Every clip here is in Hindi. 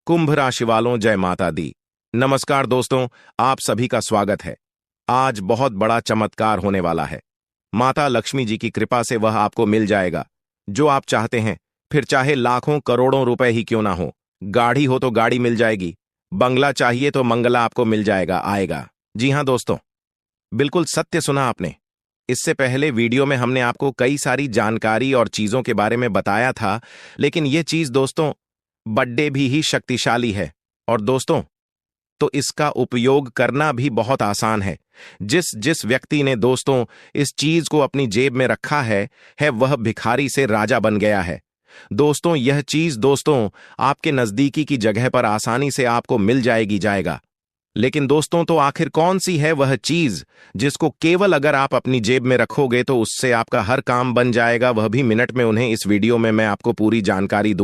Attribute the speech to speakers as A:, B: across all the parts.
A: कुंभ राशि वालों, जय माता दी। नमस्कार दोस्तों, आप सभी का स्वागत है। आज बहुत बड़ा चमत्कार होने वाला है। माता लक्ष्मी जी की कृपा से वह आपको मिल जाएगा जो आप चाहते हैं, फिर चाहे लाखों करोड़ों रुपए ही क्यों ना हो। गाड़ी हो तो गाड़ी मिल जाएगी, बंगला चाहिए तो मंगला आपको मिल जाएगा, आएगा। जी हां दोस्तों, बिल्कुल सत्य सुना आपने। इससे पहले वीडियो में हमने आपको कई सारी जानकारी और चीजों के बारे में बताया था, लेकिन यह चीज दोस्तों बड्डे भी ही शक्तिशाली है। और दोस्तों, तो इसका उपयोग करना भी बहुत आसान है। जिस जिस व्यक्ति ने दोस्तों इस चीज को अपनी जेब में रखा है वह भिखारी से राजा बन गया है। दोस्तों, यह चीज दोस्तों आपके नजदीकी की जगह पर आसानी से आपको मिल जाएगा। लेकिन दोस्तों, तो आखिर कौन सी है वह चीज जिसको केवल अगर आप अपनी जेब में रखोगे तो उससे आपका हर काम बन जाएगा, वह भी मिनट में। उन्हें इस वीडियो में मैं आपको पूरी जानकारी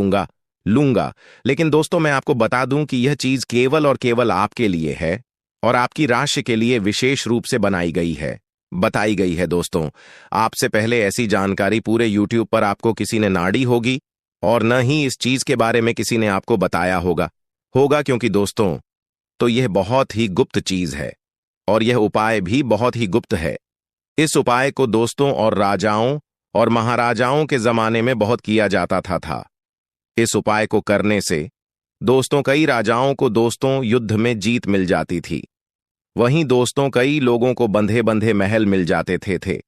A: लूंगा। लेकिन दोस्तों, मैं आपको बता दूं कि यह चीज केवल और केवल आपके लिए है और आपकी राशि के लिए विशेष रूप से बताई गई है। दोस्तों, आपसे पहले ऐसी जानकारी पूरे YouTube पर आपको किसी ने नाड़ी होगी और न ही इस चीज के बारे में किसी ने आपको बताया होगा, क्योंकि दोस्तों तो यह बहुत ही गुप्त चीज है और यह उपाय भी बहुत ही गुप्त है। इस उपाय को दोस्तों और राजाओं और महाराजाओं के जमाने में बहुत किया जाता था। इस उपाय को करने से दोस्तों कई राजाओं को दोस्तों युद्ध में जीत मिल जाती थी। वहीं दोस्तों कई लोगों को बंधे बंधे महल मिल जाते थे।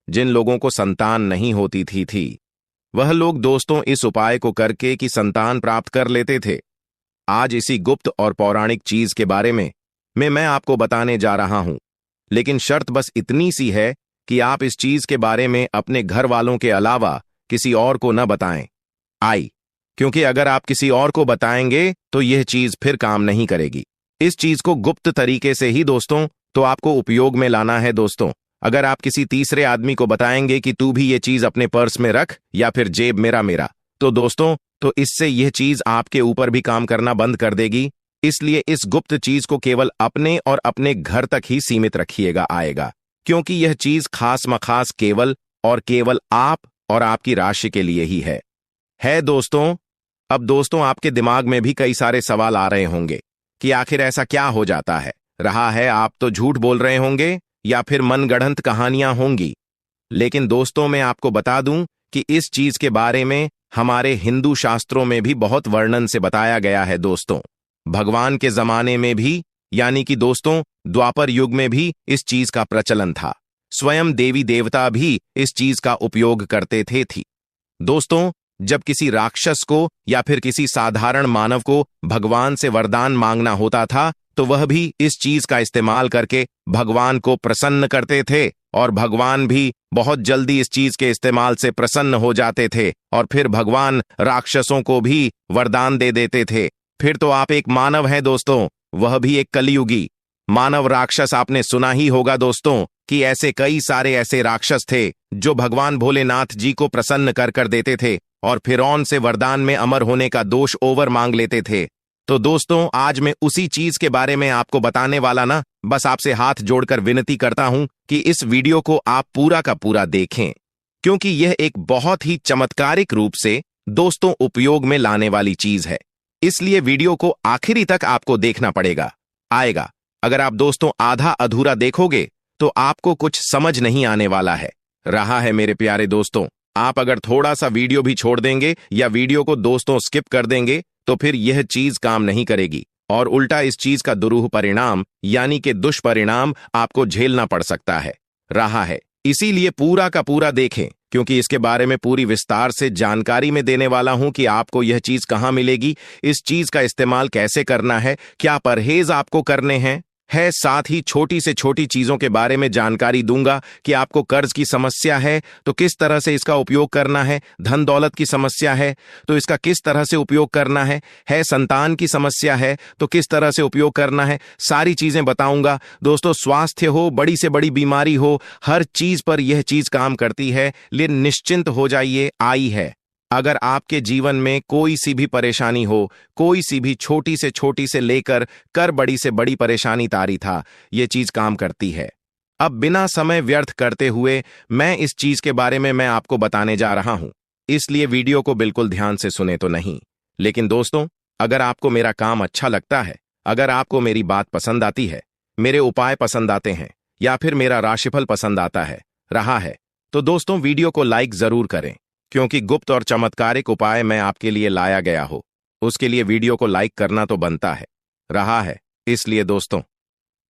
A: जिन लोगों को संतान नहीं होती थी वह लोग दोस्तों इस उपाय को करके कि संतान प्राप्त कर लेते थे। आज इसी गुप्त और पौराणिक चीज के बारे में मैं आपको बताने जा रहा हूं। लेकिन शर्त बस इतनी सी है कि आप इस चीज के बारे में अपने घर वालों के अलावा किसी और को न बताएं। क्योंकि अगर आप किसी और को बताएंगे तो यह चीज फिर काम नहीं करेगी। इस चीज को गुप्त तरीके से ही दोस्तों तो आपको उपयोग में लाना है। दोस्तों, अगर आप किसी तीसरे आदमी को बताएंगे कि तू भी ये चीज अपने पर्स में रख या फिर जेब मेरा, तो दोस्तों तो इससे यह चीज आपके ऊपर भी काम करना बंद कर देगी। इसलिए इस गुप्त चीज को केवल अपने और अपने घर तक ही सीमित रखिएगा, क्योंकि यह चीज खास मखास केवल और केवल आप और आपकी राशि के लिए ही है दोस्तों। अब दोस्तों आपके दिमाग में भी कई सारे सवाल आ रहे होंगे कि आखिर ऐसा क्या हो जाता रहा है। आप तो झूठ बोल रहे होंगे या फिर मनगढ़ंत कहानियां होंगी। लेकिन दोस्तों, मैं आपको बता दूं कि इस चीज के बारे में हमारे हिंदू शास्त्रों में भी बहुत वर्णन से बताया गया है। दोस्तों, भगवान के जमाने में भी, यानी कि दोस्तों द्वापर युग में भी इस चीज का प्रचलन था। स्वयं देवी देवता भी इस चीज का उपयोग करते थे। दोस्तों, जब किसी राक्षस को या फिर किसी साधारण मानव को भगवान से वरदान मांगना होता था तो वह भी इस चीज का इस्तेमाल करके भगवान को प्रसन्न करते थे और भगवान भी बहुत जल्दी इस चीज के इस्तेमाल से प्रसन्न हो जाते थे और फिर भगवान राक्षसों को भी वरदान दे देते थे। फिर तो आप एक मानव हैं दोस्तों, वह भी एक कलियुगी मानव राक्षस। आपने सुना ही होगा दोस्तों कि ऐसे कई सारे ऐसे राक्षस थे जो भगवान भोलेनाथ जी को प्रसन्न कर देते थे और फिरौन से वरदान में अमर होने का दोष ओवर मांग लेते थे। तो दोस्तों, आज मैं उसी चीज के बारे में आपको बताने वाला बस आपसे हाथ जोड़कर विनती करता हूं कि इस वीडियो को आप पूरा का पूरा देखें, क्योंकि यह एक बहुत ही चमत्कारिक रूप से दोस्तों उपयोग में लाने वाली चीज है। इसलिए वीडियो को आखिरी तक आपको देखना आएगा। अगर आप दोस्तों आधा अधूरा देखोगे तो आपको कुछ समझ नहीं आने वाला रहा है। मेरे प्यारे दोस्तों, आप अगर थोड़ा सा वीडियो भी छोड़ देंगे या वीडियो को दोस्तों स्किप कर देंगे तो फिर यह चीज काम नहीं करेगी और उल्टा इस चीज का दुरूह परिणाम यानी कि दुष्परिणाम आपको झेलना पड़ सकता रहा है। इसीलिए पूरा का पूरा देखें, क्योंकि इसके बारे में पूरी विस्तार से जानकारी में देने वाला हूं कि आपको यह चीज कहां मिलेगी, इस चीज का इस्तेमाल कैसे करना है, क्या परहेज आपको करने हैं, साथ ही छोटी से छोटी चीजों के बारे में जानकारी दूंगा कि आपको कर्ज की समस्या है तो किस तरह से इसका उपयोग करना है, धन दौलत की समस्या है तो इसका किस तरह से उपयोग करना है, संतान की समस्या है तो किस तरह से उपयोग करना है, सारी चीजें बताऊंगा दोस्तों। स्वास्थ्य हो, बड़ी से बड़ी बीमारी हो, हर चीज पर यह चीज काम करती है। लेकिन निश्चिंत हो जाइए, अगर आपके जीवन में कोई सी भी परेशानी हो, कोई सी भी छोटी से लेकर कर बड़ी से बड़ी परेशानी तारी था, ये चीज काम करती है। अब बिना समय व्यर्थ करते हुए मैं इस चीज के बारे में मैं आपको बताने जा रहा हूं, इसलिए वीडियो को बिल्कुल ध्यान से सुने तो नहीं। लेकिन दोस्तों, अगर आपको मेरा काम अच्छा लगता है, अगर आपको मेरी बात पसंद आती है, मेरे उपाय पसंद आते हैं, या फिर मेरा राशिफल पसंद आता है रहा है, तो दोस्तों वीडियो को लाइक जरूर करें, क्योंकि गुप्त और चमत्कारिक उपाय मैं आपके लिए लाया गया हो, उसके लिए वीडियो को लाइक करना तो बनता है रहा है। इसलिए दोस्तों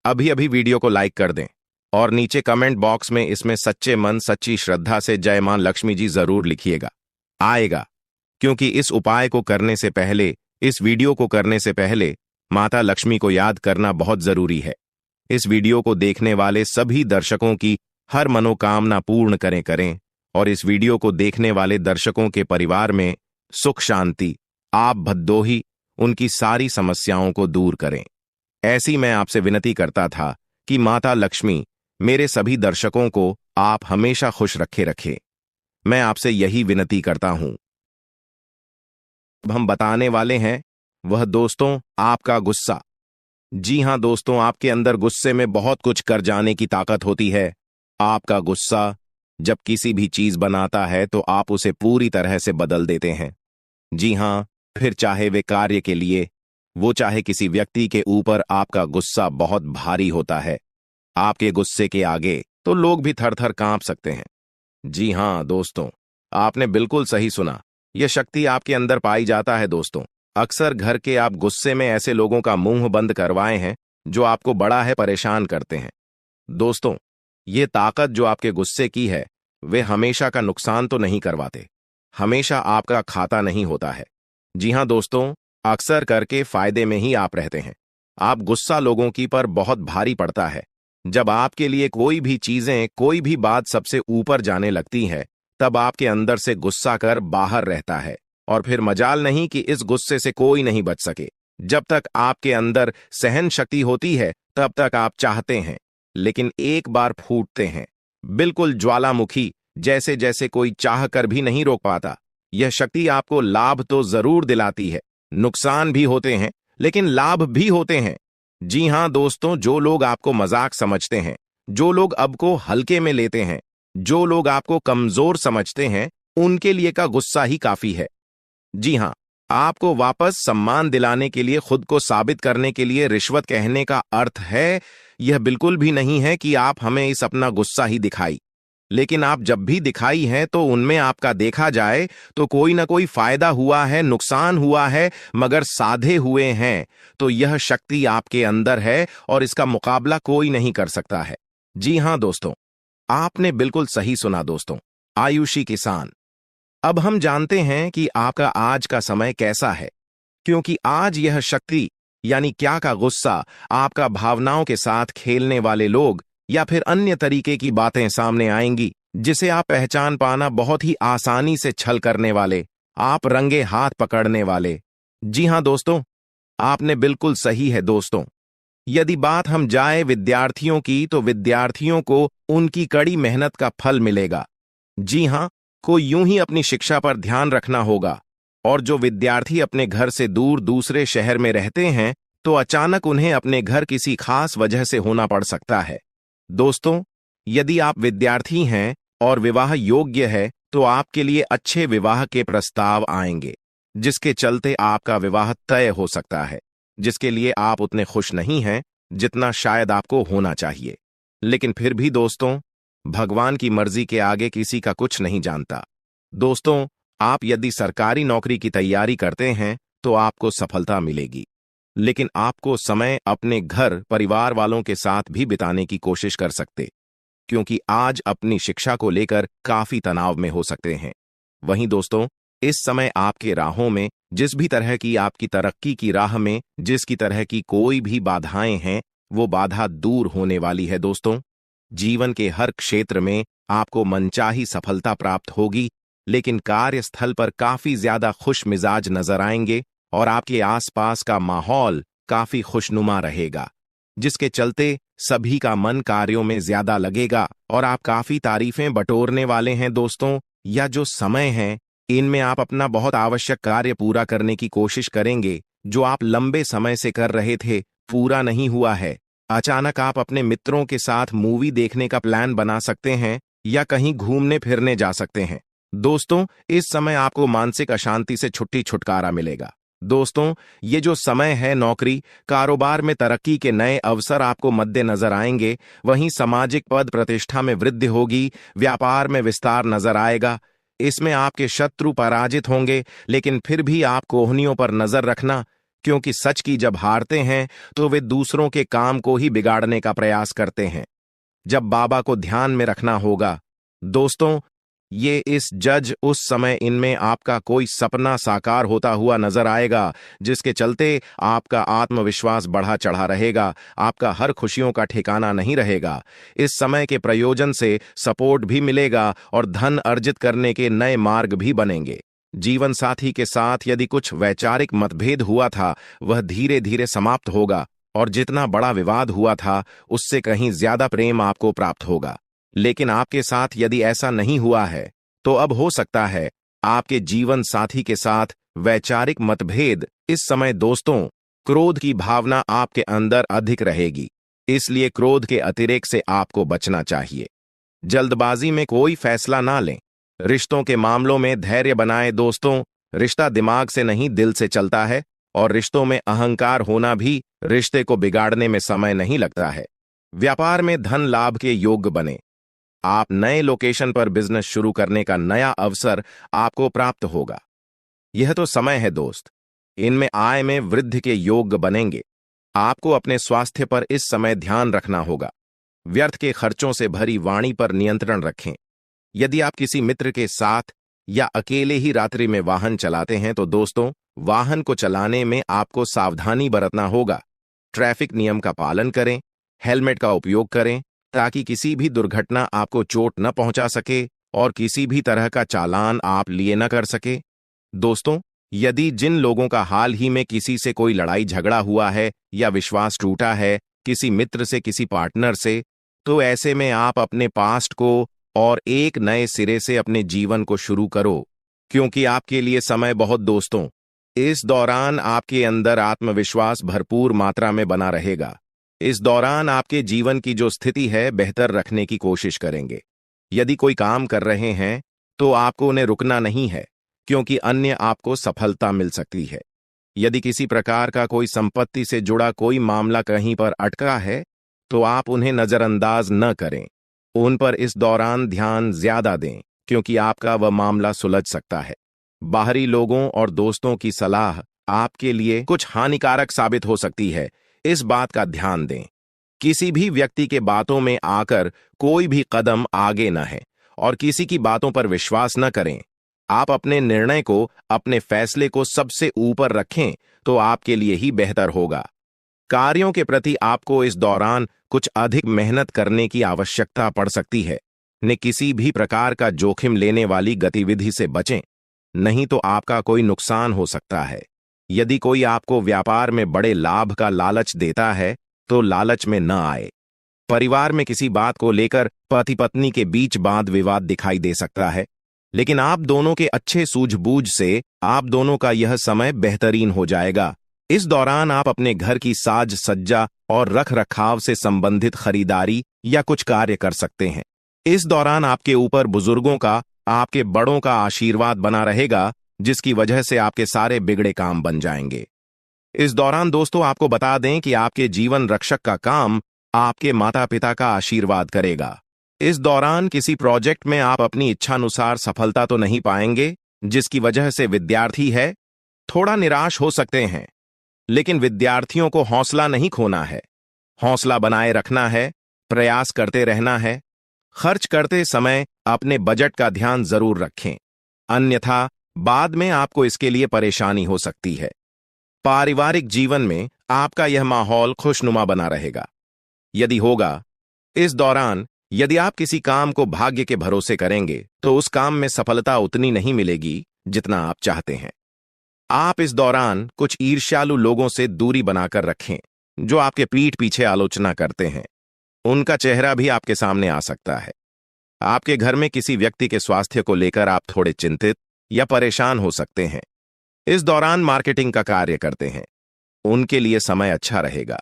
A: अभी अभी वीडियो को लाइक कर दें और नीचे कमेंट बॉक्स में इसमें सच्चे मन सच्ची श्रद्धा से जय मां लक्ष्मी जी जरूर लिखिएगा। आएगा, क्योंकि इस उपाय को करने से पहले, इस वीडियो को करने से पहले माता लक्ष्मी को याद करना बहुत जरूरी है। इस वीडियो को देखने वाले सभी दर्शकों की हर मनोकामना पूर्ण करें और इस वीडियो को देखने वाले दर्शकों के परिवार में सुख शांति, आप भदोही, उनकी सारी समस्याओं को दूर करें। ऐसी मैं आपसे विनती करता था कि माता लक्ष्मी मेरे सभी दर्शकों को आप हमेशा खुश रखे। मैं आपसे यही विनती करता हूं। अब हम बताने वाले हैं वह दोस्तों आपका गुस्सा। जी हां दोस्तों, आपके अंदर गुस्से में बहुत कुछ कर जाने की ताकत होती है। आपका गुस्सा जब किसी भी चीज बनाता है तो आप उसे पूरी तरह से बदल देते हैं। जी हां, फिर चाहे वे कार्य के लिए, वो चाहे किसी व्यक्ति के ऊपर, आपका गुस्सा बहुत भारी होता है। आपके गुस्से के आगे तो लोग भी थर थर कांप सकते हैं। जी हां दोस्तों, आपने बिल्कुल सही सुना, यह शक्ति आपके अंदर पाई जाता है दोस्तों। अक्सर घर के आप गुस्से में ऐसे लोगों का मुंह बंद करवाए हैं जो आपको बड़ा है परेशान करते हैं। दोस्तों ये ताकत जो आपके गुस्से की है, वे हमेशा का नुकसान तो नहीं करवाते, हमेशा आपका खाता नहीं होता है। जी हां दोस्तों, अक्सर करके फायदे में ही आप रहते हैं। आप गुस्सा लोगों की पर बहुत भारी पड़ता है। जब आपके लिए कोई भी चीजें, कोई भी बात सबसे ऊपर जाने लगती है, तब आपके अंदर से गुस्सा कर बाहर रहता है और फिर मजाल नहीं कि इस गुस्से से कोई नहीं बच सके। जब तक आपके अंदर सहन शक्ति होती है तब तक आप चाहते हैं, लेकिन एक बार फूटते हैं, बिल्कुल ज्वालामुखी जैसे जैसे कोई चाह कर भी नहीं रोक पाता। यह शक्ति आपको लाभ तो जरूर दिलाती है, नुकसान भी होते हैं लेकिन लाभ भी होते हैं। जी हां दोस्तों, जो लोग आपको मजाक समझते हैं, जो लोग अब को हल्के में लेते हैं, जो लोग आपको कमजोर समझते हैं, उनके लिए का गुस्सा ही काफी है। जी हां, आपको वापस सम्मान दिलाने के लिए, खुद को साबित करने के लिए रिश्वत कहने का अर्थ है, यह बिल्कुल भी नहीं है कि आप हमें इस अपना गुस्सा ही दिखाई। लेकिन आप जब भी दिखाई हैं तो उनमें आपका देखा जाए तो कोई ना कोई फायदा हुआ है, नुकसान हुआ है, मगर साधे हुए हैं तो यह शक्ति आपके अंदर है और इसका मुकाबला कोई नहीं कर सकता है। जी हां दोस्तों, आपने बिल्कुल सही सुना दोस्तों, आयुषी किसान। अब हम जानते हैं कि आपका आज का समय कैसा है, क्योंकि आज यह शक्ति यानी क्या का गुस्सा, आपका भावनाओं के साथ खेलने वाले लोग या फिर अन्य तरीके की बातें सामने आएंगी जिसे आप पहचान पाना बहुत ही आसानी से छल करने वाले, आप रंगे हाथ पकड़ने वाले। जी हां दोस्तों, आपने बिल्कुल सही है दोस्तों। यदि बात हम जाए विद्यार्थियों की, तो विद्यार्थियों को उनकी कड़ी मेहनत का फल मिलेगा। जी हां, को यूं ही अपनी शिक्षा पर ध्यान रखना होगा। और जो विद्यार्थी अपने घर से दूर दूसरे शहर में रहते हैं, तो अचानक उन्हें अपने घर किसी खास वजह से होना पड़ सकता है। दोस्तों यदि आप विद्यार्थी हैं और विवाह योग्य है, तो आपके लिए अच्छे विवाह के प्रस्ताव आएंगे, जिसके चलते आपका विवाह तय हो सकता है, जिसके लिए आप उतने खुश नहीं हैं जितना शायद आपको होना चाहिए। लेकिन फिर भी दोस्तों, भगवान की मर्जी के आगे किसी का कुछ नहीं जानता। दोस्तों आप यदि सरकारी नौकरी की तैयारी करते हैं तो आपको सफलता मिलेगी, लेकिन आपको समय अपने घर परिवार वालों के साथ भी बिताने की कोशिश कर सकते, क्योंकि आज अपनी शिक्षा को लेकर काफी तनाव में हो सकते हैं। वहीं दोस्तों इस समय आपके राहों में, जिस भी तरह की आपकी तरक्की की राह में जिसकी तरह की कोई भी बाधाएं हैं, वो बाधा दूर होने वाली है। दोस्तों जीवन के हर क्षेत्र में आपको मनचाही सफलता प्राप्त होगी, लेकिन कार्यस्थल पर काफी ज्यादा खुश मिजाज नजर आएंगे और आपके आसपास का माहौल काफी खुशनुमा रहेगा, जिसके चलते सभी का मन कार्यों में ज्यादा लगेगा और आप काफी तारीफें बटोरने वाले हैं। दोस्तों या जो समय है, इनमें आप अपना बहुत आवश्यक कार्य पूरा करने की कोशिश करेंगे, जो आप लंबे समय से कर रहे थे, पूरा नहीं हुआ है। अचानक आप अपने मित्रों के साथ मूवी देखने का प्लान बना सकते हैं या कहीं घूमने फिरने जा सकते हैं। दोस्तों इस समय आपको मानसिक अशांति से छुट्टी छुटकारा मिलेगा। दोस्तों, ये जो समय है, नौकरी कारोबार में तरक्की के नए अवसर आपको मद्देनजर आएंगे। वहीं सामाजिक पद प्रतिष्ठा में वृद्धि होगी, व्यापार में विस्तार नजर आएगा। इसमें आपके शत्रु पराजित होंगे, लेकिन फिर भी आप कोहनियों पर नजर रखना, क्योंकि सच की जब हारते हैं तो वे दूसरों के काम को ही बिगाड़ने का प्रयास करते हैं। जब बाबा को ध्यान में रखना होगा। दोस्तों, ये इस जज उस समय इनमें आपका कोई सपना साकार होता हुआ नजर आएगा, जिसके चलते आपका आत्मविश्वास बढ़ा चढ़ा रहेगा, आपका हर खुशियों का ठिकाना नहीं रहेगा। इस समय के प्रयोजन से सपोर्ट भी मिलेगा और धन अर्जित करने के नए मार्ग भी बनेंगे। जीवन साथी के साथ यदि कुछ वैचारिक मतभेद हुआ था, वह धीरे धीरे समाप्त होगा और जितना बड़ा विवाद हुआ था, उससे कहीं ज्यादा प्रेम आपको प्राप्त होगा। लेकिन आपके साथ यदि ऐसा नहीं हुआ है, तो अब हो सकता है आपके जीवन साथी के साथ वैचारिक मतभेद। इस समय दोस्तों, क्रोध की भावना आपके अंदर अधिक रहेगी, इसलिए क्रोध के अतिरेक से आपको बचना चाहिए। जल्दबाजी में कोई फैसला ना लें। रिश्तों के मामलों में धैर्य बनाएं। दोस्तों, रिश्ता दिमाग से नहीं, दिल से चलता है, और रिश्तों में अहंकार होना भी रिश्ते को बिगाड़ने में समय नहीं लगता है। व्यापार में धन लाभ के योग्य बने। आप नए लोकेशन पर बिजनेस शुरू करने का नया अवसर आपको प्राप्त होगा। यह तो समय है दोस्त, इनमें आय में वृद्धि के योग्य बनेंगे। आपको अपने स्वास्थ्य पर इस समय ध्यान रखना होगा। व्यर्थ के खर्चों से भरी वाणी पर नियंत्रण रखें। यदि आप किसी मित्र के साथ या अकेले ही रात्रि में वाहन चलाते हैं, तो दोस्तों, वाहन को चलाने में आपको सावधानी बरतना होगा। ट्रैफिक नियम का पालन करें, हेलमेट का उपयोग करें, ताकि किसी भी दुर्घटना आपको चोट न पहुंचा सके और किसी भी तरह का चालान आप लिए न कर सके। दोस्तों, यदि जिन लोगों का हाल ही में किसी से कोई लड़ाई झगड़ा हुआ है या विश्वास टूटा है, किसी मित्र से, किसी पार्टनर से, तो ऐसे में आप अपने पास्ट को और एक नए सिरे से अपने जीवन को शुरू करो, क्योंकि आपके लिए समय बहुत दोस्तों, इस दौरान आपके अंदर आत्मविश्वास भरपूर मात्रा में बना रहेगा। इस दौरान आपके जीवन की जो स्थिति है, बेहतर रखने की कोशिश करेंगे। यदि कोई काम कर रहे हैं, तो आपको उन्हें रुकना नहीं है, क्योंकि अन्य आपको सफलता मिल सकती है। यदि किसी प्रकार का कोई संपत्ति से जुड़ा कोई मामला कहीं पर अटका है, तो आप उन्हें नजरअंदाज न करें। उन पर इस दौरान ध्यान ज्यादा दें, क्योंकि आपका वह मामला सुलझ सकता है। बाहरी लोगों और दोस्तों की सलाह आपके लिए कुछ हानिकारक साबित हो सकती है, इस बात का ध्यान दें। किसी भी व्यक्ति के बातों में आकर कोई भी कदम आगे न है और किसी की बातों पर विश्वास न करें। आप अपने निर्णय को, अपने फैसले को सबसे ऊपर रखें, तो आपके लिए ही बेहतर होगा। कार्यों के प्रति आपको इस दौरान कुछ अधिक मेहनत करने की आवश्यकता पड़ सकती है। न किसी भी प्रकार का जोखिम लेने वाली गतिविधि से बचें, नहीं तो आपका कोई नुकसान हो सकता है। यदि कोई आपको व्यापार में बड़े लाभ का लालच देता है, तो लालच में न आए। परिवार में किसी बात को लेकर पति पत्नी के बीच वाद विवाद दिखाई दे सकता है, लेकिन आप दोनों के अच्छे सूझबूझ से आप दोनों का यह समय बेहतरीन हो जाएगा। इस दौरान आप अपने घर की साज सज्जा और रख रखाव से संबंधित खरीदारी या कुछ कार्य कर सकते हैं। इस दौरान आपके ऊपर बुजुर्गों का, आपके बड़ों का आशीर्वाद बना रहेगा, जिसकी वजह से आपके सारे बिगड़े काम बन जाएंगे। इस दौरान दोस्तों, आपको बता दें कि आपके जीवन रक्षक का काम आपके माता पिता का आशीर्वाद करेगा। इस दौरान किसी प्रोजेक्ट में आप अपनी इच्छानुसार सफलता तो नहीं पाएंगे, जिसकी वजह से विद्यार्थी है थोड़ा निराश हो सकते हैं। लेकिन विद्यार्थियों को हौसला नहीं खोना है, हौसला बनाए रखना है, प्रयास करते रहना है। खर्च करते समय अपने बजट का ध्यान जरूर रखें, अन्यथा बाद में आपको इसके लिए परेशानी हो सकती है। पारिवारिक जीवन में आपका यह माहौल खुशनुमा बना रहेगा। यदि होगा, इस दौरान यदि आप किसी काम को भाग्य के भरोसे करेंगे, तो उस काम में सफलता उतनी नहीं मिलेगी जितना आप चाहते हैं। आप इस दौरान कुछ ईर्ष्यालु लोगों से दूरी बनाकर रखें, जो आपके पीठ पीछे आलोचना करते हैं। उनका चेहरा भी आपके सामने आ सकता है। आपके घर में किसी व्यक्ति के स्वास्थ्य को लेकर आप थोड़े चिंतित या परेशान हो सकते हैं। इस दौरान मार्केटिंग का कार्य करते हैं, उनके लिए समय अच्छा रहेगा।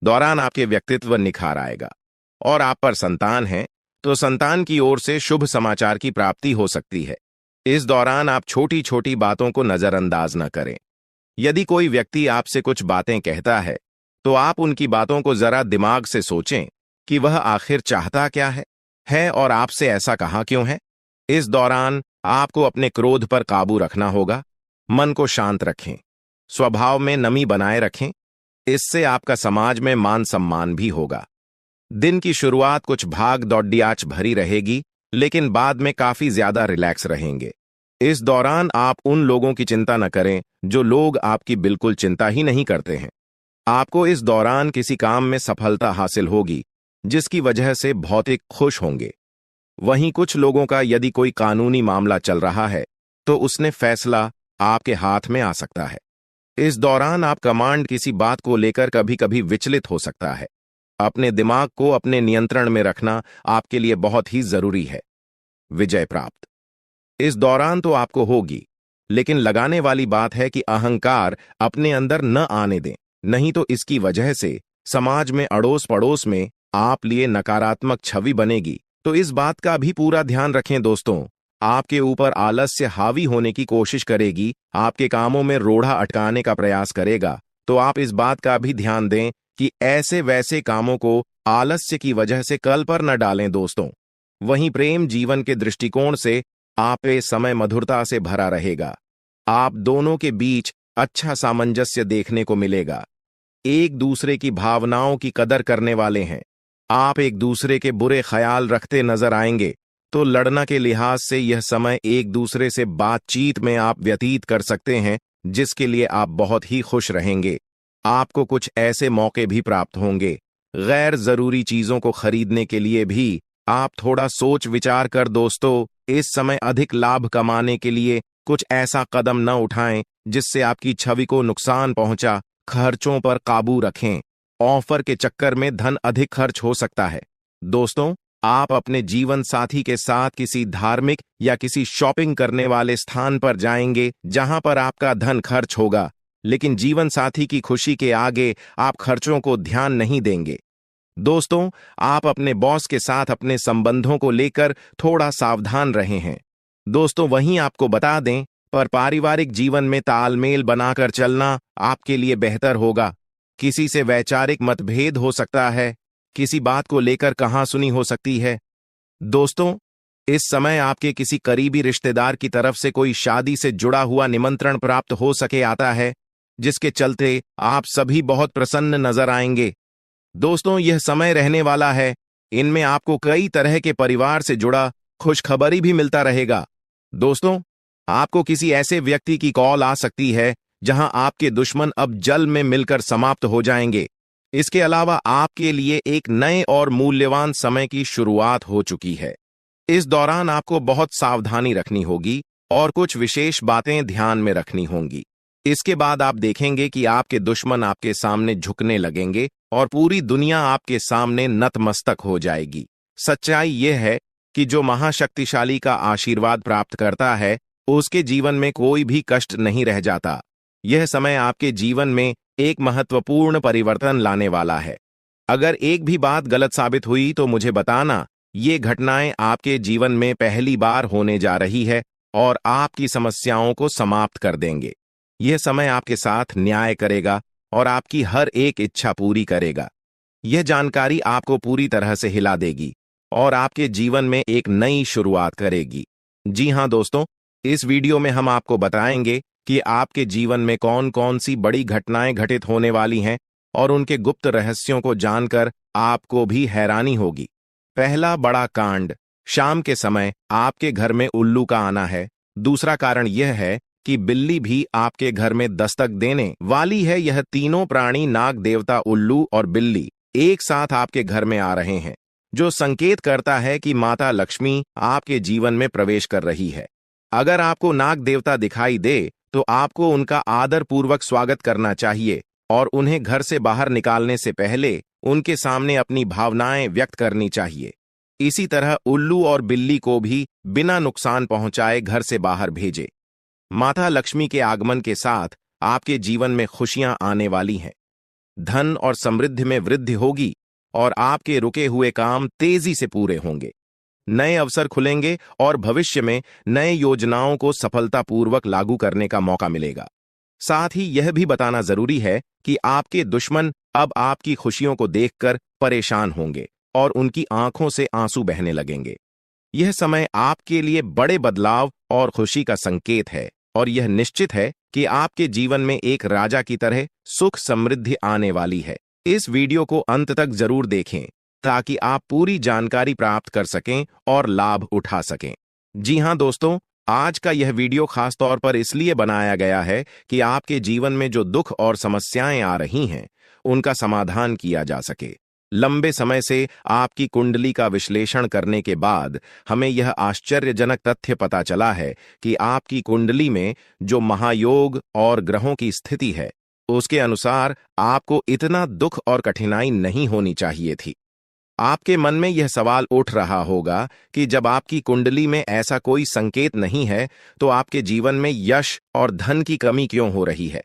A: दौरान आपके व्यक्तित्व निखार आएगा। और आप पर संतान है, तो संतान की ओर से शुभ समाचार की प्राप्ति हो सकती है। इस दौरान आप छोटी छोटी बातों को नजरअंदाज न करें। यदि कोई व्यक्ति आपसे कुछ बातें कहता है तो आप उनकी बातों को जरा दिमाग से सोचें कि वह आखिर चाहता क्या है और आपसे ऐसा कहा क्यों है। इस दौरान आपको अपने क्रोध पर काबू रखना होगा। मन को शांत रखें, स्वभाव में नमी बनाए रखें। इससे आपका समाज में मान सम्मान भी होगा। दिन की शुरुआत कुछ भाग दौड़ियाच भरी रहेगी, लेकिन बाद में काफी ज्यादा रिलैक्स रहेंगे। इस दौरान आप उन लोगों की चिंता न करें जो लोग आपकी बिल्कुल चिंता ही नहीं करते हैं। आपको इस दौरान किसी काम में सफलता हासिल होगी, जिसकी वजह से भौतिक खुश होंगे। वहीं कुछ लोगों का यदि कोई कानूनी मामला चल रहा है तो उसने फैसला आपके हाथ में आ सकता है। इस दौरान आप कमांड किसी बात को लेकर कभी कभी विचलित हो सकता है। अपने दिमाग को अपने नियंत्रण में रखना आपके लिए बहुत ही जरूरी है। विजय प्राप्त इस दौरान तो आपको होगी, लेकिन लगाने वाली बात है कि अहंकार अपने अंदर न आने दें, नहीं तो इसकी वजह से समाज में अड़ोस पड़ोस में आप लिए नकारात्मक छवि बनेगी। तो इस बात का भी पूरा ध्यान रखें दोस्तों। आपके ऊपर आलस्य हावी होने की कोशिश करेगी, आपके कामों में रोड़ा अटकाने का प्रयास करेगा। तो आप इस बात का भी ध्यान दें कि ऐसे वैसे कामों को आलस्य की वजह से कल पर न डालें दोस्तों। वहीं प्रेम जीवन के दृष्टिकोण से आपके समय मधुरता से भरा रहेगा। आप दोनों के बीच अच्छा सामंजस्य देखने को मिलेगा। एक दूसरे की भावनाओं की कदर करने वाले हैं। आप एक दूसरे के बुरे ख्याल रखते नजर आएंगे, तो लड़ना के लिहाज से यह समय एक दूसरे से बातचीत में आप व्यतीत कर सकते हैं, जिसके लिए आप बहुत ही खुश रहेंगे। आपको कुछ ऐसे मौके भी प्राप्त होंगे। गैर जरूरी चीजों को खरीदने के लिए भी आप थोड़ा सोच विचार कर दोस्तों इस समय अधिक लाभ कमाने के लिए कुछ ऐसा कदम न उठाएं जिससे आपकी छवि को नुकसान पहुंचा। खर्चों पर काबू रखें। ऑफर के चक्कर में धन अधिक खर्च हो सकता है। दोस्तों, आप अपने जीवन साथी के साथ किसी धार्मिक या किसी शॉपिंग करने वाले स्थान पर जाएंगे जहां पर आपका धन खर्च होगा, लेकिन जीवन साथी की खुशी के आगे आप खर्चों को ध्यान नहीं देंगे। दोस्तों, आप अपने बॉस के साथ अपने संबंधों को लेकर थोड़ा सावधान रहे हैं। दोस्तों, वहीं आपको बता दें, पर पारिवारिक जीवन में तालमेल बनाकर चलना आपके लिए बेहतर होगा। किसी से वैचारिक मतभेद हो सकता है, किसी बात को लेकर कहासुनी हो सकती है। दोस्तों, इस समय आपके किसी करीबी रिश्तेदार की तरफ से कोई शादी से जुड़ा हुआ निमंत्रण प्राप्त हो सके आता है, जिसके चलते आप सभी बहुत प्रसन्न नजर आएंगे। दोस्तों, यह समय रहने वाला है। इनमें आपको कई तरह के परिवार से जुड़ा खुशखबरी भी मिलता रहेगा। दोस्तों, आपको किसी ऐसे व्यक्ति की कॉल आ सकती है जहां आपके दुश्मन अब जल में मिलकर समाप्त हो जाएंगे। इसके अलावा आपके लिए एक नए और मूल्यवान समय की शुरुआत हो चुकी है। इस दौरान आपको बहुत सावधानी रखनी होगी और कुछ विशेष बातें ध्यान में रखनी होंगी। इसके बाद आप देखेंगे कि आपके दुश्मन आपके सामने झुकने लगेंगे और पूरी दुनिया आपके सामने नतमस्तक हो जाएगी। सच्चाई यह है कि जो महाशक्तिशाली का आशीर्वाद प्राप्त करता है, उसके जीवन में कोई भी कष्ट नहीं रह जाता। यह समय आपके जीवन में एक महत्वपूर्ण परिवर्तन लाने वाला है। अगर एक भी बात गलत साबित हुई तो मुझे बताना। ये घटनाएं आपके जीवन में पहली बार होने जा रही है और आपकी समस्याओं को समाप्त कर देंगे। यह समय आपके साथ न्याय करेगा और आपकी हर एक इच्छा पूरी करेगा। यह जानकारी आपको पूरी तरह से हिला देगी और आपके जीवन में एक नई शुरुआत करेगी। जी हां दोस्तों, इस वीडियो में हम आपको बताएंगे कि आपके जीवन में कौन कौन सी बड़ी घटनाएं घटित होने वाली हैं और उनके गुप्त रहस्यों को जानकर आपको भी हैरानी होगी। पहला बड़ा कांड, शाम के समय आपके घर में उल्लू का आना है। दूसरा कारण यह है कि बिल्ली भी आपके घर में दस्तक देने वाली है। यह तीनों प्राणी, नाग देवता, उल्लू और बिल्ली, एक साथ आपके घर में आ रहे हैं, जो संकेत करता है कि माता लक्ष्मी आपके जीवन में प्रवेश कर रही है। अगर आपको नाग देवता दिखाई दे तो आपको उनका आदर पूर्वक स्वागत करना चाहिए और उन्हें घर से बाहर निकालने से पहले उनके सामने अपनी भावनाएं व्यक्त करनी चाहिए। इसी तरह उल्लू और बिल्ली को भी बिना नुकसान पहुंचाए घर से बाहर भेजे। माता लक्ष्मी के आगमन के साथ आपके जीवन में खुशियां आने वाली हैं। धन और समृद्धि में वृद्धि होगी और आपके रुके हुए काम तेजी से पूरे होंगे। नए अवसर खुलेंगे और भविष्य में नए योजनाओं को सफलतापूर्वक लागू करने का मौका मिलेगा। साथ ही यह भी बताना जरूरी है कि आपके दुश्मन अब आपकी खुशियों को देखकर परेशान होंगे और उनकी आंखों से आंसू बहने लगेंगे। यह समय आपके लिए बड़े बदलाव और खुशी का संकेत है और यह निश्चित है कि आपके जीवन में एक राजा की तरह सुख समृद्धि आने वाली है। इस वीडियो को अंत तक जरूर देखें ताकि आप पूरी जानकारी प्राप्त कर सकें और लाभ उठा सकें। जी हां दोस्तों, आज का यह वीडियो खास तौर पर इसलिए बनाया गया है कि आपके जीवन में जो दुख और समस्याएं आ रही हैं, उनका समाधान किया जा सके। लंबे समय से आपकी कुंडली का विश्लेषण करने के बाद हमें यह आश्चर्यजनक तथ्य पता चला है कि आपकी कुंडली में जो महायोग और ग्रहों की स्थिति है, उसके अनुसार आपको इतना दुख और कठिनाई नहीं होनी चाहिए थी। आपके मन में यह सवाल उठ रहा होगा कि जब आपकी कुंडली में ऐसा कोई संकेत नहीं है, तो आपके जीवन में यश और धन की कमी क्यों हो रही है?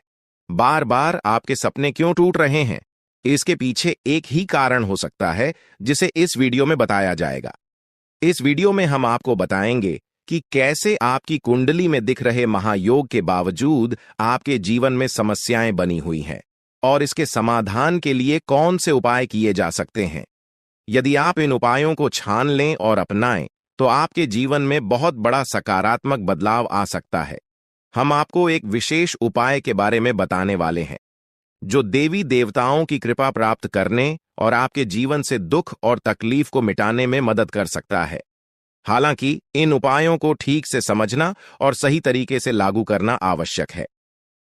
A: बार बार आपके सपने क्यों टूट रहे हैं? इसके पीछे एक ही कारण हो सकता है, जिसे इस वीडियो में बताया जाएगा। इस वीडियो में हम आपको बताएंगे कि कैसे आपकी कुंडली में दिख रहे महायोग के बावजूद आपके जीवन में समस्याएं बनी हुई हैं और इसके समाधान के लिए कौन से उपाय किए जा सकते हैं। यदि आप इन उपायों को छान लें और अपनाएं, तो आपके जीवन में बहुत बड़ा सकारात्मक बदलाव आ सकता है। हम आपको एक विशेष उपाय के बारे में बताने वाले हैं, जो देवी देवताओं की कृपा प्राप्त करने और आपके जीवन से दुख और तकलीफ को मिटाने में मदद कर सकता है। हालांकि इन उपायों को ठीक से समझना और सही तरीके से लागू करना आवश्यक है।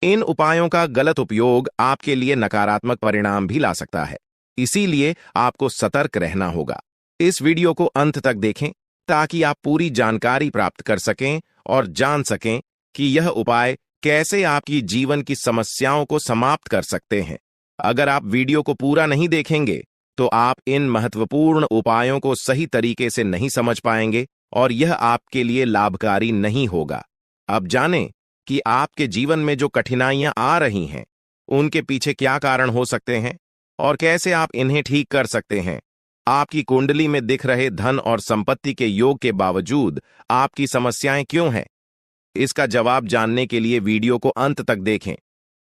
A: इन उपायों का गलत उपयोग आपके लिए नकारात्मक परिणाम भी ला सकता है, इसीलिए आपको सतर्क रहना होगा। इस वीडियो को अंत तक देखें ताकि आप पूरी जानकारी प्राप्त कर सकें और जान सकें कि यह उपाय कैसे आपकी जीवन की समस्याओं को समाप्त कर सकते हैं। अगर आप वीडियो को पूरा नहीं देखेंगे, तो आप इन महत्वपूर्ण उपायों को सही तरीके से नहीं समझ पाएंगे और यह आपके लिए लाभकारी नहीं होगा। अब जानें कि आपके जीवन में जो कठिनाइयां आ रही हैं, उनके पीछे क्या कारण हो सकते हैं और कैसे आप इन्हें ठीक कर सकते हैं। आपकी कुंडली में दिख रहे धन और संपत्ति के योग के बावजूद आपकी समस्याएं क्यों हैं? इसका जवाब जानने के लिए वीडियो को अंत तक देखें।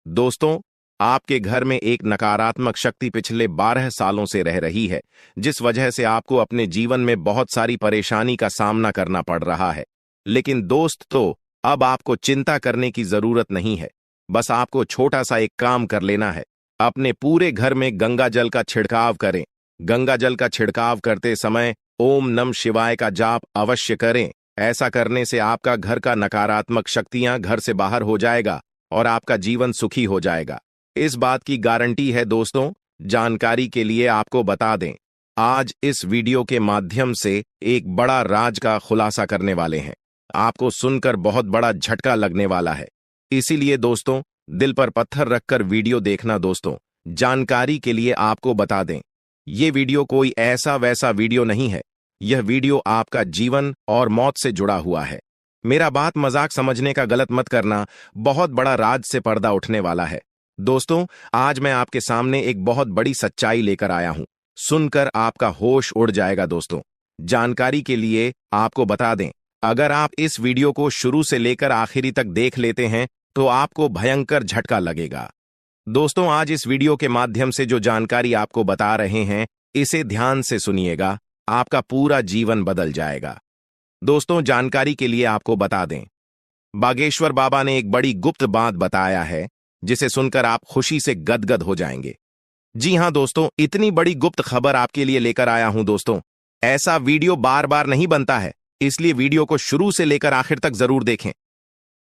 A: दोस्तों, आपके घर में एक नकारात्मक शक्ति पिछले 12 सालों से रह रही है, जिस वजह से आपको अपने जीवन में बहुत सारी परेशानी का सामना करना पड़ रहा है। लेकिन दोस्त, अब आपको चिंता करने की जरूरत नहीं है। बस आपको छोटा सा एक काम कर लेना है। अपने पूरे घर में गंगा जल का छिड़काव करें। गंगा जल का छिड़काव करते समय ओम नमः शिवाय का जाप अवश्य करें। ऐसा करने से आपका घर का नकारात्मक शक्तियां घर से बाहर हो जाएगा और आपका जीवन सुखी हो जाएगा। इस बात की गारंटी है दोस्तों। जानकारी के लिए आपको बता दें, आज इस वीडियो के माध्यम से एक बड़ा राज का खुलासा करने वाले हैं। आपको सुनकर बहुत बड़ा झटका लगने वाला है, इसीलिए दोस्तों दिल पर पत्थर रखकर वीडियो देखना। दोस्तों, जानकारी के लिए आपको बता दें, ये वीडियो कोई ऐसा वैसा वीडियो नहीं है। यह वीडियो आपका जीवन और मौत से जुड़ा हुआ है। मेरा बात मजाक समझने का गलत मत करना। बहुत बड़ा राज से पर्दा उठने वाला है। दोस्तों, आज मैं आपके सामने एक बहुत बड़ी सच्चाई लेकर आया हूं। सुनकर आपका होश उड़ जाएगा। दोस्तों, जानकारी के लिए आपको बता दें, अगर आप इस वीडियो को शुरू से लेकर आखिरी तक देख लेते हैं, तो आपको भयंकर झटका लगेगा। दोस्तों, आज इस वीडियो के माध्यम से जो जानकारी आपको बता रहे हैं, इसे ध्यान से सुनिएगा। आपका पूरा जीवन बदल जाएगा। दोस्तों, जानकारी के लिए आपको बता दें, बागेश्वर बाबा ने एक बड़ी गुप्त बात बताया है, जिसे सुनकर आप खुशी से गदगद हो जाएंगे। जी हां दोस्तों, इतनी बड़ी गुप्त खबर आपके लिए लेकर आया हूं। दोस्तों, ऐसा वीडियो बार बार नहीं बनता है, इसलिए वीडियो को शुरू से लेकर आखिर तक जरूर देखें।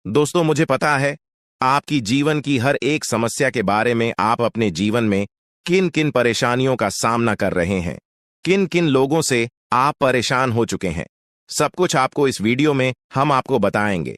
A: दोस्तों, मुझे पता है आपकी जीवन की हर एक समस्या के बारे में, आप अपने जीवन में किन किन परेशानियों का सामना कर रहे हैं, किन किन लोगों से आप परेशान हो चुके हैं। सब कुछ आपको इस वीडियो में हम आपको बताएंगे।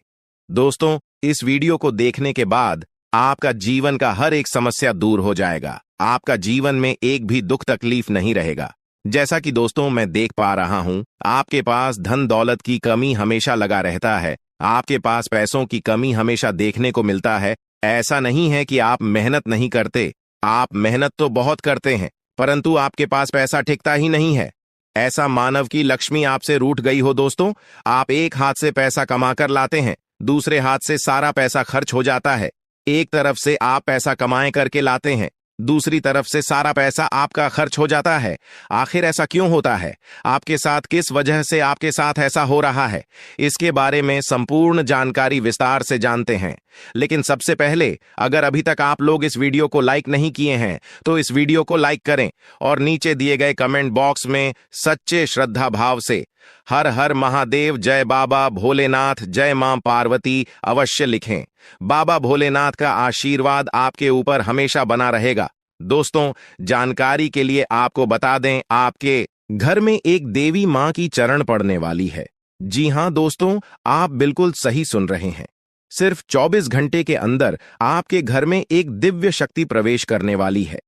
A: दोस्तों, इस वीडियो को देखने के बाद आपका जीवन का हर एक समस्या दूर हो जाएगा। आपका जीवन में एक भी दुख तकलीफ नहीं रहेगा। जैसा कि दोस्तों मैं देख पा रहा हूं, आपके पास धन दौलत की कमी हमेशा लगा रहता है। आपके पास पैसों की कमी हमेशा देखने को मिलता है। ऐसा नहीं है कि आप मेहनत नहीं करते, आप मेहनत तो बहुत करते हैं, परंतु आपके पास पैसा टिकता ही नहीं है। ऐसा मानव की लक्ष्मी आपसे रूठ गई हो। दोस्तों, आप एक हाथ से पैसा कमाकर लाते हैं, दूसरे हाथ से सारा पैसा खर्च हो जाता है। एक तरफ से आप पैसा कमाए करके लाते हैं, दूसरी तरफ से सारा पैसा आपका खर्च हो जाता है। आखिर ऐसा क्यों होता है? आपके साथ किस वजह से आपके साथ ऐसा हो रहा है? इसके बारे में संपूर्ण जानकारी विस्तार से जानते हैं। लेकिन सबसे पहले, अगर अभी तक आप लोग इस वीडियो को लाइक नहीं किए हैं तो इस वीडियो को लाइक करें और नीचे दिए गए कमेंट बॉक्स में सच्चे श्रद्धा भाव से हर हर महादेव, जय बाबा भोलेनाथ, जय मां पार्वती अवश्य लिखें। बाबा भोलेनाथ का आशीर्वाद आपके ऊपर हमेशा बना रहेगा। दोस्तों, जानकारी के लिए आपको बता दें, आपके घर में एक देवी मां की चरण पड़ने वाली है। जी हां दोस्तों, आप बिल्कुल सही सुन रहे हैं। सिर्फ 24 घंटे के अंदर आपके घर में एक दिव्य शक्ति प्रवेश करने वाली है।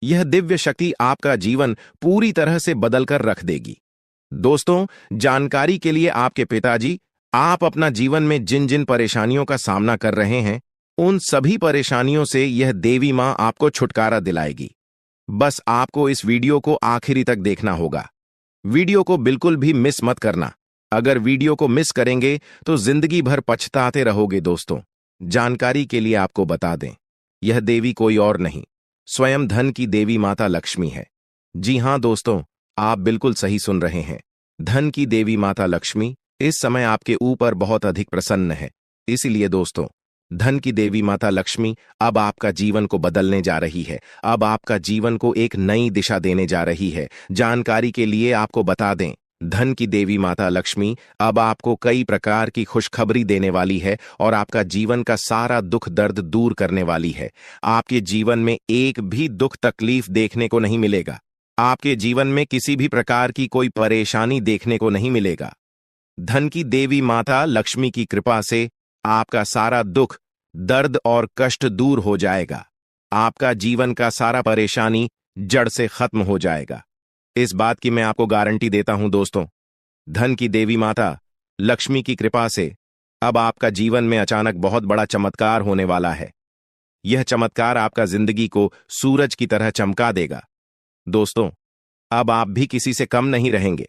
A: यह दिव्य शक्ति आपका जीवन पूरी तरह से बदलकर रख देगी। दोस्तों, जानकारी के लिए आपके पिताजी, आप अपना जीवन में जिन जिन परेशानियों का सामना कर रहे हैं, उन सभी परेशानियों से यह देवी मां आपको छुटकारा दिलाएगी। बस आपको इस वीडियो को आखिरी तक देखना होगा। वीडियो को बिल्कुल भी मिस मत करना। अगर वीडियो को मिस करेंगे तो जिंदगी भर पछताते रहोगे। दोस्तों, जानकारी के लिए आपको बता दें, यह देवी कोई और नहीं, स्वयं धन की देवी माता लक्ष्मी है। जी हां दोस्तों, आप बिल्कुल सही सुन रहे हैं। धन की देवी माता लक्ष्मी इस समय आपके ऊपर बहुत अधिक प्रसन्न है। इसीलिए दोस्तों, धन की देवी माता लक्ष्मी अब आपका जीवन को बदलने जा रही है। अब आपका जीवन को एक नई दिशा देने जा रही है। जानकारी के लिए आपको बता दें, धन की देवी माता लक्ष्मी अब आपको कई प्रकार की खुशखबरी देने वाली है और आपका जीवन का सारा दुख दर्द दूर करने वाली है। आपके जीवन में एक भी दुख तकलीफ देखने को नहीं मिलेगा। आपके जीवन में किसी भी प्रकार की कोई परेशानी देखने को नहीं मिलेगा। धन की देवी माता लक्ष्मी की कृपा से आपका सारा दुख, दर्द और कष्ट दूर हो जाएगा। आपका जीवन का सारा परेशानी जड़ से खत्म हो जाएगा। इस बात की मैं आपको गारंटी देता हूं दोस्तों। धन की देवी माता लक्ष्मी की कृपा से अब आपका जीवन में अचानक बहुत बड़ा चमत्कार होने वाला है। यह चमत्कार आपका जिंदगी को सूरज की तरह चमका देगा। दोस्तों, अब आप भी किसी से कम नहीं रहेंगे।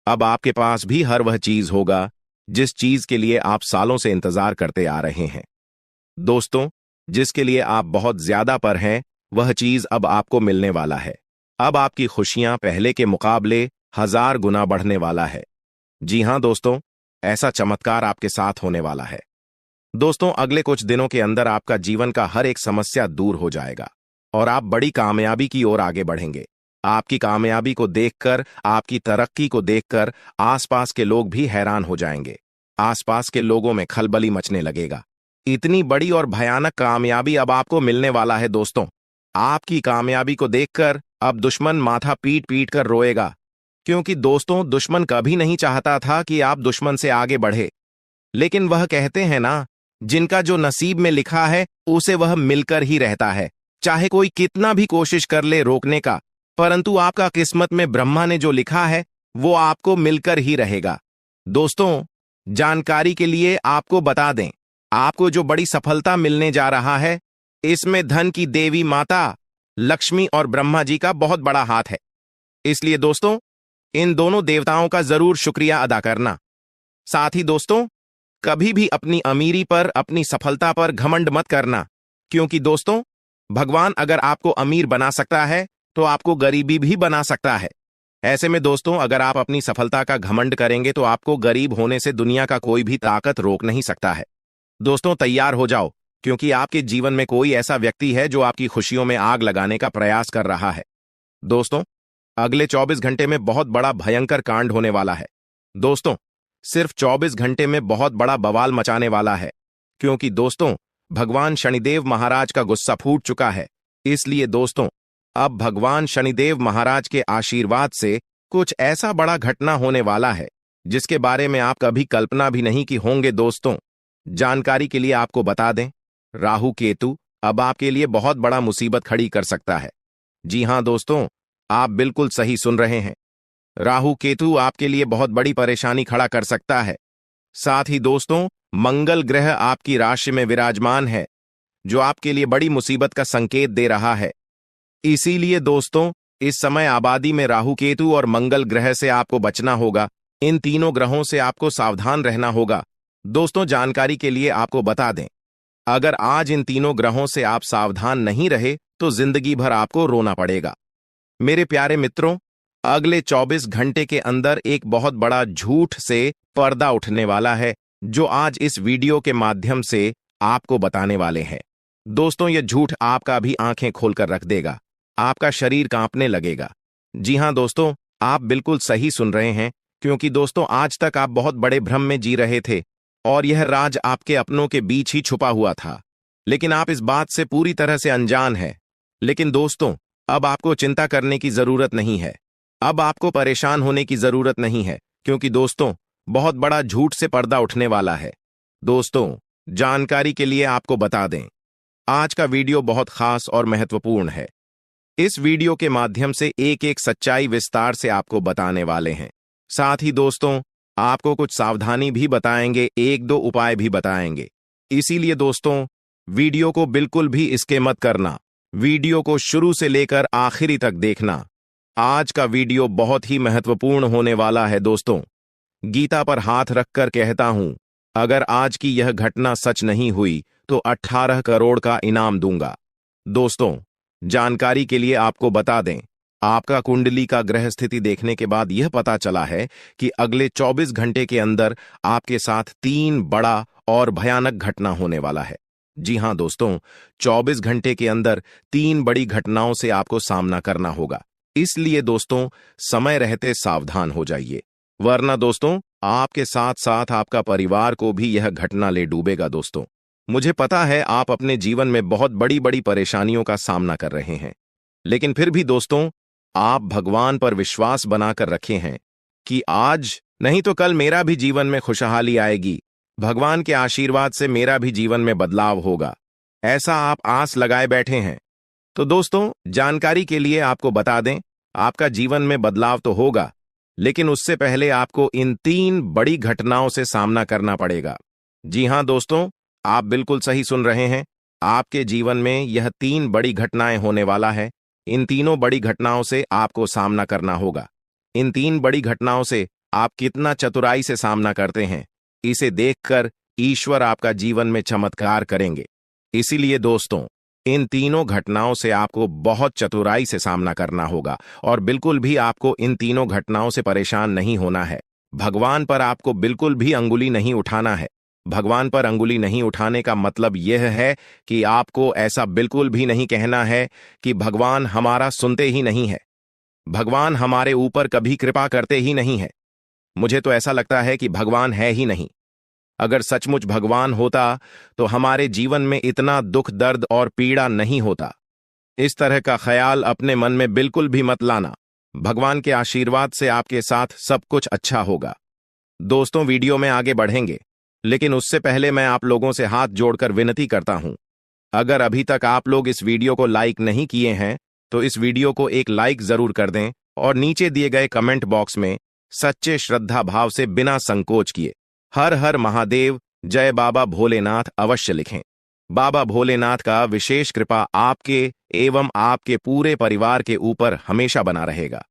A: अब आपके पास भी हर वह चीज होगा जिस चीज के लिए आप सालों से इंतजार करते आ रहे हैं। दोस्तों, जिसके लिए आप बहुत ज्यादा पर हैं, वह चीज अब आपको मिलने वाला है। अब आपकी खुशियां पहले के मुकाबले 1000 गुना बढ़ने वाला है। जी हां दोस्तों, ऐसा चमत्कार आपके साथ होने वाला है। दोस्तों, अगले कुछ दिनों के अंदर आपका जीवन का हर एक समस्या दूर हो जाएगा और आप बड़ी कामयाबी की ओर आगे बढ़ेंगे। आपकी कामयाबी को देखकर, आपकी तरक्की को देखकर आसपास के लोग भी हैरान हो जाएंगे। आसपास के लोगों में खलबली मचने लगेगा। इतनी बड़ी और भयानक कामयाबी अब आपको मिलने वाला है। दोस्तों, आपकी कामयाबी को देखकर अब दुश्मन माथा पीट पीट कर रोएगा, क्योंकि दोस्तों, दुश्मन कभी नहीं चाहता था कि आप दुश्मन से आगे बढ़े। लेकिन वह कहते हैं ना, जिनका जो नसीब में लिखा है उसे वह मिलकर ही रहता है। चाहे कोई कितना भी कोशिश कर ले रोकने का, परंतु आपका किस्मत में ब्रह्मा ने जो लिखा है वो आपको मिलकर ही रहेगा। दोस्तों, जानकारी के लिए आपको बता दें, आपको जो बड़ी सफलता मिलने जा रहा है, इसमें धन की देवी माता लक्ष्मी और ब्रह्मा जी का बहुत बड़ा हाथ है। इसलिए दोस्तों, इन दोनों देवताओं का जरूर शुक्रिया अदा करना। साथ ही दोस्तों, कभी भी अपनी अमीरी पर, अपनी सफलता पर घमंड मत करना, क्योंकि दोस्तों, भगवान अगर आपको अमीर बना सकता है तो आपको गरीबी भी बना सकता है। ऐसे में दोस्तों, अगर आप अपनी सफलता का घमंड करेंगे तो आपको गरीब होने से दुनिया का कोई भी ताकत रोक नहीं सकता है। दोस्तों, तैयार हो जाओ, क्योंकि आपके जीवन में कोई ऐसा व्यक्ति है जो आपकी खुशियों में आग लगाने का प्रयास कर रहा है। दोस्तों, अगले 24 घंटे में बहुत बड़ा भयंकर कांड होने वाला है। दोस्तों, सिर्फ 24 घंटे में बहुत बड़ा बवाल मचाने वाला है, क्योंकि दोस्तों, भगवान शनिदेव महाराज का गुस्सा फूट चुका है। इसलिए दोस्तों, अब भगवान शनिदेव महाराज के आशीर्वाद से कुछ ऐसा बड़ा घटना होने वाला है जिसके बारे में आप कभी कल्पना भी नहीं की होंगे। दोस्तों, जानकारी के लिए आपको बता दें, राहु केतु अब आपके लिए बहुत बड़ा मुसीबत खड़ी कर सकता है। जी हां दोस्तों, आप बिल्कुल सही सुन रहे हैं। राहु केतु आपके लिए बहुत बड़ी परेशानी खड़ा कर सकता है। साथ ही दोस्तों, मंगल ग्रह आपकी राशि में विराजमान है, जो आपके लिए बड़ी मुसीबत का संकेत दे रहा है। इसीलिए दोस्तों, इस समय आबादी में राहु केतु और मंगल ग्रह से आपको बचना होगा। इन तीनों ग्रहों से आपको सावधान रहना होगा। दोस्तों, जानकारी के लिए आपको बता दें, अगर आज इन तीनों ग्रहों से आप सावधान नहीं रहे तो जिंदगी भर आपको रोना पड़ेगा। मेरे प्यारे मित्रों, अगले 24 घंटे के अंदर एक बहुत बड़ा झूठ से पर्दा उठने वाला है, जो आज इस वीडियो के माध्यम से आपको बताने वाले हैं। दोस्तों, यह झूठ आपका भी आंखें खोलकर रख देगा, आपका शरीर कांपने लगेगा। जी हां दोस्तों, आप बिल्कुल सही सुन रहे हैं, क्योंकि दोस्तों आज तक आप बहुत बड़े भ्रम में जी रहे थे और यह राज आपके अपनों के बीच ही छुपा हुआ था, लेकिन आप इस बात से पूरी तरह से अनजान हैं। लेकिन दोस्तों, अब आपको चिंता करने की जरूरत नहीं है, अब आपको परेशान होने की जरूरत नहीं है, क्योंकि दोस्तों बहुत बड़ा झूठ से पर्दा उठने वाला है। दोस्तों, जानकारी के लिए आपको बता दें, आज का वीडियो बहुत खास और महत्वपूर्ण है। इस वीडियो के माध्यम से एक एक सच्चाई विस्तार से आपको बताने वाले हैं। साथ ही दोस्तों, आपको कुछ सावधानी भी बताएंगे, एक दो उपाय भी बताएंगे। इसीलिए दोस्तों, वीडियो को बिल्कुल भी स्किप मत करना, वीडियो को शुरू से लेकर आखिरी तक देखना। आज का वीडियो बहुत ही महत्वपूर्ण होने वाला है। दोस्तों, गीता पर हाथ रखकर कहता हूं, अगर आज की यह घटना सच नहीं हुई तो 18 करोड़ का इनाम दूंगा। दोस्तों, जानकारी के लिए आपको बता दें, आपका कुंडली का ग्रह स्थिति देखने के बाद यह पता चला है कि अगले 24 घंटे के अंदर आपके साथ 3 बड़ा और भयानक घटना होने वाला है। जी हां दोस्तों, 24 घंटे के अंदर 3 बड़ी घटनाओं से आपको सामना करना होगा। इसलिए दोस्तों, समय रहते सावधान हो जाइए, वरना दोस्तों आपके साथ साथ आपका परिवार को भी यह घटना ले डूबेगा। दोस्तों, मुझे पता है आप अपने जीवन में बहुत बड़ी बड़ी परेशानियों का सामना कर रहे हैं, लेकिन फिर भी दोस्तों आप भगवान पर विश्वास बनाकर रखे हैं कि आज नहीं तो कल मेरा भी जीवन में खुशहाली आएगी, भगवान के आशीर्वाद से मेरा भी जीवन में बदलाव होगा, ऐसा आप आस लगाए बैठे हैं। तो दोस्तों, जानकारी के लिए आपको बता दें, आपका जीवन में बदलाव तो होगा, लेकिन उससे पहले आपको इन 3 बड़ी घटनाओं से सामना करना पड़ेगा। जी हां दोस्तों, आप बिल्कुल सही सुन रहे हैं, आपके जीवन में यह 3 बड़ी घटनाएं होने वाला है। इन तीनों बड़ी घटनाओं से आपको सामना करना होगा। इन 3 बड़ी घटनाओं से आप कितना चतुराई से सामना करते हैं, इसे देखकर ईश्वर आपका जीवन में चमत्कार करेंगे। इसीलिए दोस्तों, इन तीनों घटनाओं से आपको बहुत चतुराई से सामना करना होगा और बिल्कुल भी आपको इन तीनों घटनाओं से परेशान नहीं होना है। भगवान पर आपको बिल्कुल भी अंगुली नहीं उठाना है। भगवान पर अंगुली नहीं उठाने का मतलब यह है कि आपको ऐसा बिल्कुल भी नहीं कहना है कि भगवान हमारा सुनते ही नहीं है, भगवान हमारे ऊपर कभी कृपा करते ही नहीं है, मुझे तो ऐसा लगता है कि भगवान है ही नहीं। अगर सचमुच भगवान होता तो हमारे जीवन में इतना दुख, दर्द और पीड़ा नहीं होता। इस तरह का ख्याल अपने मन में बिल्कुल भी मत लाना। भगवान के आशीर्वाद से आपके साथ सब कुछ अच्छा होगा। दोस्तों, वीडियो में आगे बढ़ेंगे, लेकिन उससे पहले मैं आप लोगों से हाथ जोड़कर विनती करता हूं, अगर अभी तक आप लोग इस वीडियो को लाइक नहीं किए हैं तो इस वीडियो को एक लाइक जरूर कर दें और नीचे दिए गए कमेंट बॉक्स में सच्चे श्रद्धा भाव से बिना संकोच किए हर हर महादेव, जय बाबा भोलेनाथ अवश्य लिखें। बाबा भोलेनाथ का विशेष कृपा आपके एवं आपके पूरे परिवार के ऊपर हमेशा बना रहेगा।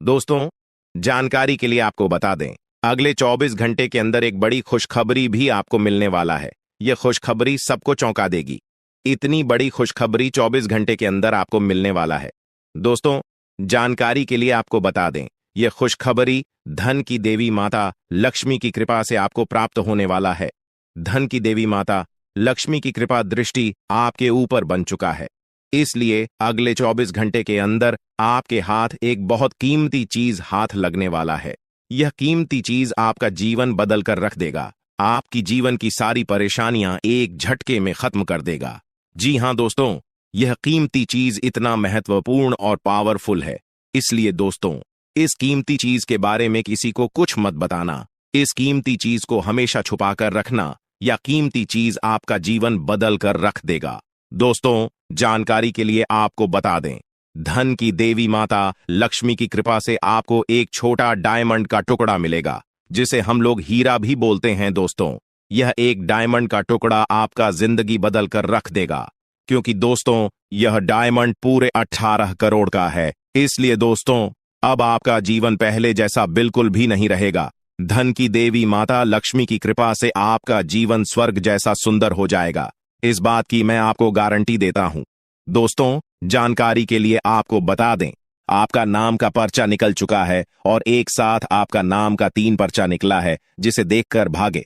A: दोस्तों, जानकारी के लिए आपको बता दें, अगले 24 घंटे के अंदर एक बड़ी खुशखबरी भी आपको मिलने वाला है। यह खुशखबरी सबको चौंका देगी। इतनी बड़ी खुशखबरी 24 घंटे के अंदर आपको मिलने वाला है। दोस्तों, जानकारी के लिए आपको बता दें, यह खुशखबरी धन की देवी माता लक्ष्मी की कृपा से आपको प्राप्त होने वाला है। धन की देवी माता लक्ष्मी की कृपा दृष्टि आपके ऊपर बन चुका है। इसलिए अगले 24 घंटे के अंदर आपके हाथ एक बहुत कीमती चीज हाथ लगने वाला है। यह कीमती चीज आपका जीवन बदल कर रख देगा, आपकी जीवन की सारी परेशानियां एक झटके में खत्म कर देगा। जी हां दोस्तों, यह कीमती चीज इतना महत्वपूर्ण और पावरफुल है, इसलिए दोस्तों इस कीमती चीज के बारे में किसी को कुछ मत बताना। इस कीमती चीज को हमेशा छुपाकर रखना, या कीमती चीज आपका जीवन बदल कर रख देगा। दोस्तों, जानकारी के लिए आपको बता दें, धन की देवी माता लक्ष्मी की कृपा से आपको एक छोटा डायमंड का टुकड़ा मिलेगा, जिसे हम लोग हीरा भी बोलते हैं। दोस्तों, यह एक डायमंड का टुकड़ा आपका जिंदगी बदल कर रख देगा, क्योंकि दोस्तों यह डायमंड पूरे 18 करोड़ का है। इसलिए दोस्तों, अब आपका जीवन पहले जैसा बिल्कुल भी नहीं रहेगा। धन की देवी माता लक्ष्मी की कृपा से आपका जीवन स्वर्ग जैसा सुंदर हो जाएगा। इस बात की मैं आपको गारंटी देता हूं। दोस्तों, जानकारी के लिए आपको बता दें, आपका नाम का पर्चा निकल चुका है और एक साथ आपका नाम का 3 पर्चा निकला है, जिसे देखकर भागे।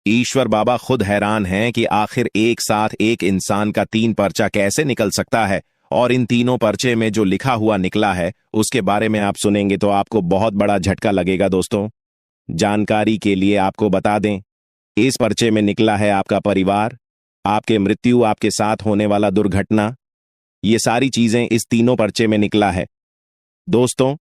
A: ईश्वर बाबा खुद हैरान हैं कि आखिर एक साथ एक इंसान का 3 पर्चा कैसे निकल सकता है, और इन तीनों पर्चे में जो लिखा हुआ निकला है उसके बारे में आप सुनेंगे तो आपको बहुत बड़ा झटका लगेगा। दोस्तों, जानकारी के लिए आपको बता दें, इस पर्चे में निकला है आपका परिवार, आपके मृत्यु, आपके साथ होने वाला दुर्घटना, ये सारी चीजें इस तीनों पर्चे में निकला है। दोस्तों,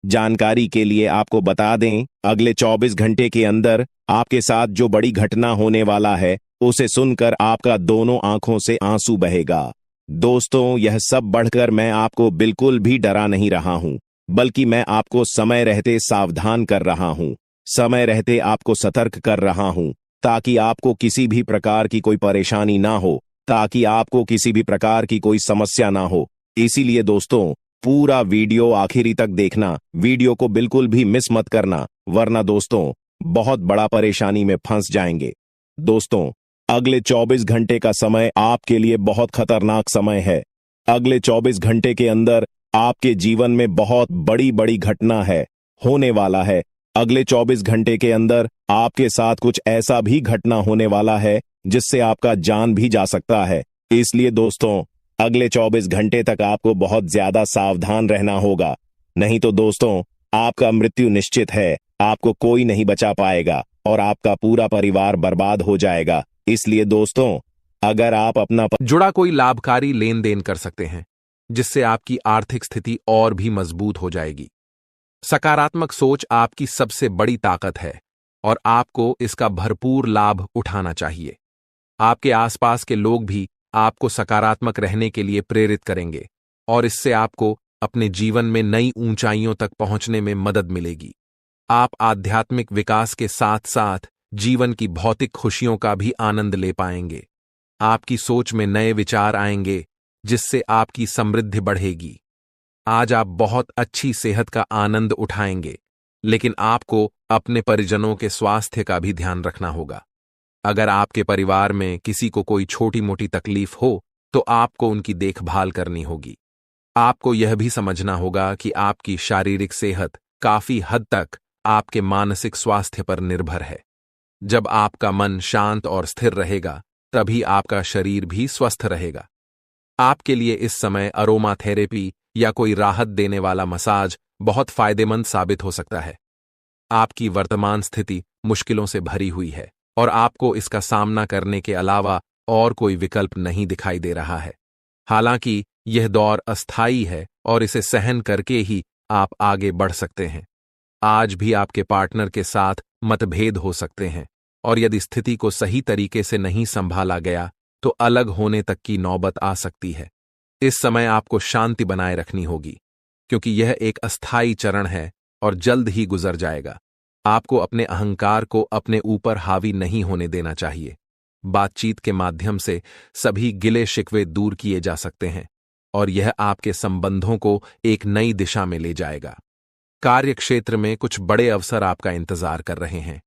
A: जानकारी के लिए आपको बता दें, अगले 24 घंटे के अंदर आपके साथ जो बड़ी घटना होने वाला है उसे सुनकर आपका दोनों आंखों से आंसू बहेगा। दोस्तों, यह सब बढ़कर मैं आपको बिल्कुल भी डरा नहीं रहा हूं, बल्कि मैं आपको समय रहते सावधान कर रहा हूं, समय रहते आपको सतर्क कर रहा हूं, ताकि आपको किसी भी प्रकार की कोई परेशानी ना हो, ताकि आपको किसी भी प्रकार की कोई समस्या ना हो। इसीलिए दोस्तों, पूरा वीडियो आखिरी तक देखना, वीडियो को बिल्कुल भी मिस मत करना, वरना दोस्तों बहुत बड़ा परेशानी में फंस जाएंगे। दोस्तों, अगले 24 घंटे का समय आपके लिए बहुत खतरनाक समय है। अगले 24 घंटे के अंदर आपके जीवन में बहुत बड़ी बड़ी घटना है, होने वाला है। अगले 24 घंटे के अंदर आपके साथ कुछ ऐसा भी घटना होने वाला है जिससे आपका जान भी जा सकता है। इसलिए दोस्तों, अगले 24 घंटे तक आपको बहुत ज्यादा सावधान रहना होगा, नहीं तो दोस्तों आपका मृत्यु निश्चित है, आपको कोई नहीं बचा पाएगा और आपका पूरा परिवार बर्बाद हो जाएगा। इसलिए दोस्तों, अगर आप अपना
B: जुड़ा कोई लाभकारी लेन देन कर सकते हैं, जिससे आपकी आर्थिक स्थिति और भी मजबूत हो जाएगी। सकारात्मक सोच आपकी सबसे बड़ी ताकत है और आपको इसका भरपूर लाभ उठाना चाहिए। आपके आसपास के लोग भी आपको सकारात्मक रहने के लिए प्रेरित करेंगे और इससे आपको अपने जीवन में नई ऊंचाइयों तक पहुंचने में मदद मिलेगी। आप आध्यात्मिक विकास के साथ साथ जीवन की भौतिक खुशियों का भी आनंद ले पाएंगे। आपकी सोच में नए विचार आएंगे, जिससे आपकी समृद्धि बढ़ेगी। आज आप बहुत अच्छी सेहत का आनंद उठाएंगे, लेकिन आपको अपने परिजनों के स्वास्थ्य का भी ध्यान रखना होगा। अगर आपके परिवार में किसी को कोई छोटी मोटी तकलीफ हो तो आपको उनकी देखभाल करनी होगी। आपको यह भी समझना होगा कि आपकी शारीरिक सेहत काफी हद तक आपके मानसिक स्वास्थ्य पर निर्भर है। जब आपका मन शांत और स्थिर रहेगा, तभी आपका शरीर भी स्वस्थ रहेगा। आपके लिए इस समय अरोमा थेरेपी या कोई राहत देने वाला मसाज बहुत फायदेमंद साबित हो सकता है। आपकी वर्तमान स्थिति मुश्किलों से भरी हुई है और आपको इसका सामना करने के अलावा और कोई विकल्प नहीं दिखाई दे रहा है। हालांकि यह दौर अस्थायी है और इसे सहन करके ही आप आगे बढ़ सकते हैं। आज भी आपके पार्टनर के साथ मतभेद हो सकते हैं और यदि स्थिति को सही तरीके से नहीं संभाला गया तो अलग होने तक की नौबत आ सकती है। इस समय आपको शांति बनाए रखनी होगी, क्योंकि यह एक अस्थायी चरण है और जल्द ही गुजर जाएगा। आपको अपने अहंकार को अपने ऊपर हावी नहीं होने देना चाहिए। बातचीत के माध्यम से सभी गिले शिकवे दूर किए जा सकते हैं और यह आपके संबंधों को एक नई दिशा में ले जाएगा। कार्य क्षेत्र में कुछ बड़े अवसर आपका इंतजार कर रहे हैं।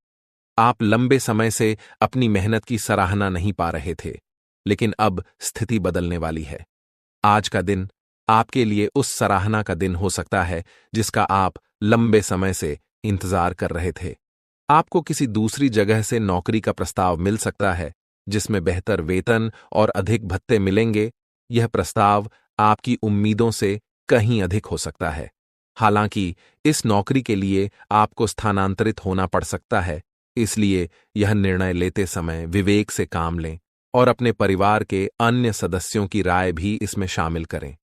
B: आप लंबे समय से अपनी मेहनत की सराहना नहीं पा रहे थे, लेकिन अब स्थिति बदलने वाली है। आज का दिन आपके लिए उस सराहना का दिन हो सकता है जिसका आप लंबे समय से इंतजार कर रहे थे। आपको किसी दूसरी जगह से नौकरी का प्रस्ताव मिल सकता है, जिसमें बेहतर वेतन और अधिक भत्ते मिलेंगे। यह प्रस्ताव आपकी उम्मीदों से कहीं अधिक हो सकता है। हालांकि इस नौकरी के लिए आपको स्थानांतरित होना पड़ सकता है, इसलिए यह निर्णय लेते समय विवेक से काम लें और अपने परिवार के अन्य सदस्यों की राय भी इसमें शामिल करें।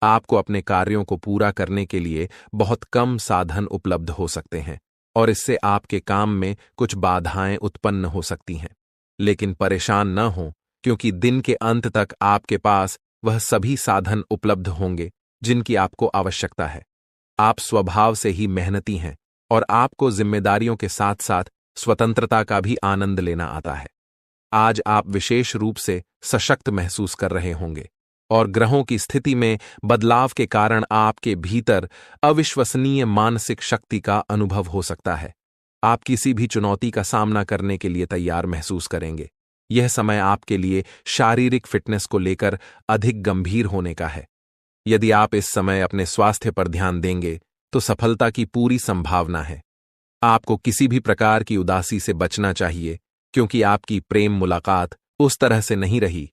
B: आपको अपने कार्यों को पूरा करने के लिए बहुत कम साधन उपलब्ध हो सकते हैं और इससे आपके काम में कुछ बाधाएं उत्पन्न हो सकती हैं। लेकिन परेशान न हों, क्योंकि दिन के अंत तक आपके पास वह सभी साधन उपलब्ध होंगे जिनकी आपको आवश्यकता है। आप स्वभाव से ही मेहनती हैं और आपको जिम्मेदारियों के साथ साथ स्वतंत्रता का भी आनंद लेना आता है। आज आप विशेष रूप से सशक्त महसूस कर रहे होंगे और ग्रहों की स्थिति में बदलाव के कारण आपके भीतर अविश्वसनीय मानसिक शक्ति का अनुभव हो सकता है। आप किसी भी चुनौती का सामना करने के लिए तैयार महसूस करेंगे। यह समय आपके लिए शारीरिक फिटनेस को लेकर अधिक गंभीर होने का है। यदि आप इस समय अपने स्वास्थ्य पर ध्यान देंगे तो सफलता की पूरी संभावना है। आपको किसी भी प्रकार की उदासी से बचना चाहिए, क्योंकि आपकी प्रेम मुलाकात उस तरह से नहीं रही